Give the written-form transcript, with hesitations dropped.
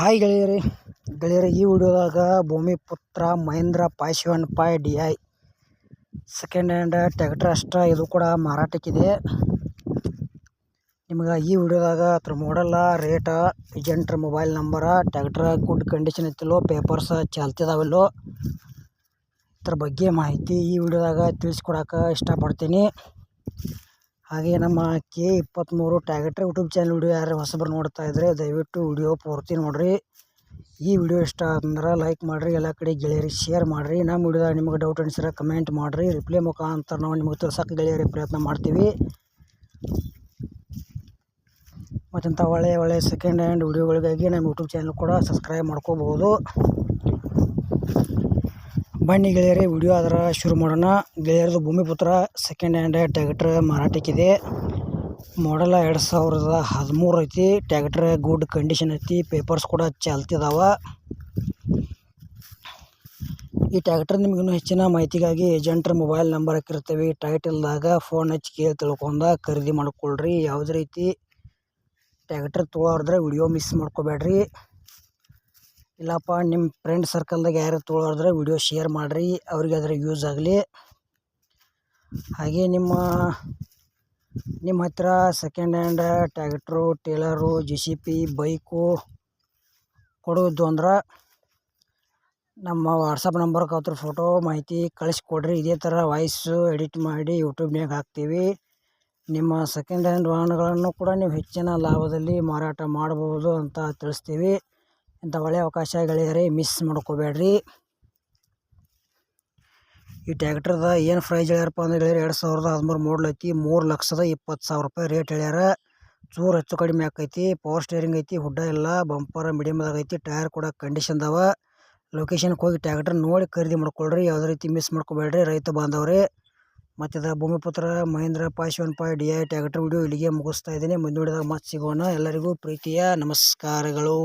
Hi ಗೆಳೆಯರೇ ಈ ವಿಡಿಯೋದಾಗ Bhoomiputra Mahindra 575 DI second hand tractor ಅಷ್ಟ. ಇದು ಕೂಡ ಮಾರಾಟಕ್ಕಿದೆ. ನಿಮ್ಗೆ ಈ ವಿಡಿಯೋದಾಗ ಅದ್ರ ಮಾಡಲ್ಲ, ರೇಟ, ಏಜೆಂಟ್ರ ಮೊಬೈಲ್ ನಂಬರ, ಟ್ರ್ಯಾಕ್ಟರ್ ಗುಡ್ ಕಂಡೀಷನ್ ಐತಿಲ್ಲೋ, ಪೇಪರ್ಸ್ ಚಾಲ್ತಿದಾವಿಲ್ಲೋ, ಇದ್ರ ಬಗ್ಗೆ ಮಾಹಿತಿ ಈ ವಿಡಿಯೋದಾಗ ತಿಳಿಸ್ಕೊಡಕ್ಕೆ ಇಷ್ಟಪಡ್ತೀನಿ. ಹಾಗೆ ನಮ್ಮ K23 tractor YouTube channel video ಯಾರು ಹೊಸಬರು ನೋಡ್ತಾ ಇದ್ರೆ ದಯವಿಟ್ಟು ವಿಡಿಯೋ ಪೂರ್ತಿ ನೋಡ್ರಿ. ಈ ವಿಡಿಯೋ ಇಷ್ಟ ಅಂದ್ರೆ ಲೈಕ್ ಮಾಡಿರಿ, ಎಲ್ಲ ಕಡೆ ಗೆಳೆಯರಿಗೆ ಶೇರ್ ಮಾಡಿರಿ. ನಮ್ಮ ವಿಡಿಯೋದಾಗ ನಿಮಗೆ ಡೌಟ್ ಅನಿಸಿದ್ರೆ ಕಮೆಂಟ್ ಮಾಡಿರಿ. ರಿಪ್ಲೈ ಮುಖಾಂತರ ನಾವು ನಿಮಗೆ ತಿಳ್ಸೋಕೆ ಗೆಳೆಯರಿ ಪ್ರಯತ್ನ ಮಾಡ್ತೀವಿ. ಮತ್ತಂಥ ಒಳ್ಳೆ ಸೆಕೆಂಡ್ ಹ್ಯಾಂಡ್ ವಿಡಿಯೋಗಳಿಗಾಗಿ ನಮ್ಮ ಯೂಟ್ಯೂಬ್ ಚಾನಲ್ ಕೂಡ ಸಬ್ಸ್ಕ್ರೈಬ್ ಮಾಡ್ಕೋಬಹುದು. ಬನ್ನಿ ಗೆಳೆಯರೇ ವಿಡಿಯೋ ಅದರ ಶುರು ಮಾಡೋಣ. ಗೆಳೆಯರದು ಭೂಮಿಪುತ್ರ ಸೆಕೆಂಡ್ ಹ್ಯಾಂಡ್ ಟ್ರ್ಯಾಕ್ಟರ್ ಮಾರಾಟಕ್ಕಿದೆ. ಮಾಡಲ್ಲ 2013 ಐತಿ. ಟ್ರ್ಯಾಕ್ಟರ್ ಗುಡ್ ಕಂಡೀಷನ್ ಐತಿ, ಪೇಪರ್ಸ್ ಕೂಡ ಚಾಲ್ತಿದಾವ. ಈ ಟ್ರ್ಯಾಕ್ಟರ್ ನಿಮ್ಗೆ ಇನ್ನೂ ಹೆಚ್ಚಿನ ಮಾಹಿತಿಗಾಗಿ ಏಜೆಂಟ್ರ ಮೊಬೈಲ್ ನಂಬರ್ ಹಾಕಿರ್ತೀವಿ ಟೈಟಲ್ದಾಗ. ಫೋನ್ ಹಚ್ಚಿ ಕೇಳಿ ತಿಳ್ಕೊಂಡ ಖರೀದಿ ಮಾಡ್ಕೊಳ್ರಿ. ಯಾವುದೇ ರೀತಿ ಟ್ರ್ಯಾಕ್ಟರ್ ತೊಗೊಳೋದ್ರೆ ವಿಡಿಯೋ ಮಿಸ್ ಮಾಡ್ಕೋಬೇಡ್ರಿ. ಇಲ್ಲಪ್ಪ ನಿಮ್ಮ ಫ್ರೆಂಡ್ ಸರ್ಕಲ್ದಾಗ ಯಾರು ತೊಗೊಳೋದ್ರೆ ವಿಡಿಯೋ ಶೇರ್ ಮಾಡಿರಿ, ಅವ್ರಿಗೆ ಅದರ ಯೂಸ್ ಆಗಲಿ. ಹಾಗೆ ನಿಮ್ಮ ಹತ್ರ second hand tractor, tailor, JCB bike ಕೊಡೋದು ಅಂದ್ರೆ ನಮ್ಮ ವಾಟ್ಸಪ್ ನಂಬರ್ಗೆ ಅದ್ರ ಫೋಟೋ ಮಾಹಿತಿ ಕಳಿಸ್ಕೊಡ್ರಿ. ಇದೇ ಥರ ವಾಯ್ಸು ಎಡಿಟ್ ಮಾಡಿ ಯೂಟ್ಯೂಬ್ನಾಗ ಹಾಕ್ತೀವಿ. ನಿಮ್ಮ ಸೆಕೆಂಡ್ ಹ್ಯಾಂಡ್ ವಾಹನಗಳನ್ನು ಕೂಡ ನೀವು ಹೆಚ್ಚಿನ ಲಾಭದಲ್ಲಿ ಮಾರಾಟ ಮಾಡ್ಬೋದು ಅಂತ ತಿಳಿಸ್ತೀವಿ. ಇಂಥ ಒಳ್ಳೆಯ ಅವಕಾಶ ಗೆಳೆಯರೇ ಮಿಸ್ ಮಾಡ್ಕೋಬೇಡ್ರಿ. ಈ ಟ್ರ್ಯಾಕ್ಟರ್ದ ಏನು ಪ್ರೈಸ್ ಹೇಳ್ಯಾರಪ್ಪ ಅಂದ್ರೆ ಗೆಳೆಯರು 2013 ಮಾಡಲ್ ಐತಿ. 3,20,000 ರೂಪಾಯಿ ರೇಟ್ ಹೇಳ್ಯಾರ. ಚೂರು ಹೆಚ್ಚು ಕಡಿಮೆ ಆಕೈತಿ. ಪವರ್ ಸ್ಟೇರಿಂಗ್ ಐತಿ, ಹುಡ್ಡ ಎಲ್ಲ ಬಂಪರ್ ಮೀಡಿಯಮ್ದಾಗ ಐತಿ. ಟೈರ್ ಕೂಡ ಕಂಡೀಷನ್ದಾವ. ಲೊಕೇಶನ್ಗೆ ಹೋಗಿ ಟ್ರ್ಯಾಕ್ಟರ್ ನೋಡಿ ಖರೀದಿ ಮಾಡ್ಕೊಳ್ರಿ. ಯಾವುದೇ ರೀತಿ ಮಿಸ್ ಮಾಡ್ಕೋಬೇಡ್ರಿ ರೈತ ಬಾಂಧವ್ರೆ. ಮತ್ತು Bhoomiputra Mahindra 575 DI tractor video ಇಲ್ಲಿಗೆ ಮುಗಿಸ್ತಾ ಇದ್ದೀನಿ. ಮುಂದಿನ ವಿಡಿಯೋದಾಗ ಮತ್ತೆ ಸಿಗೋಣ. ಎಲ್ಲರಿಗೂ ಪ್ರೀತಿಯ ನಮಸ್ಕಾರಗಳು.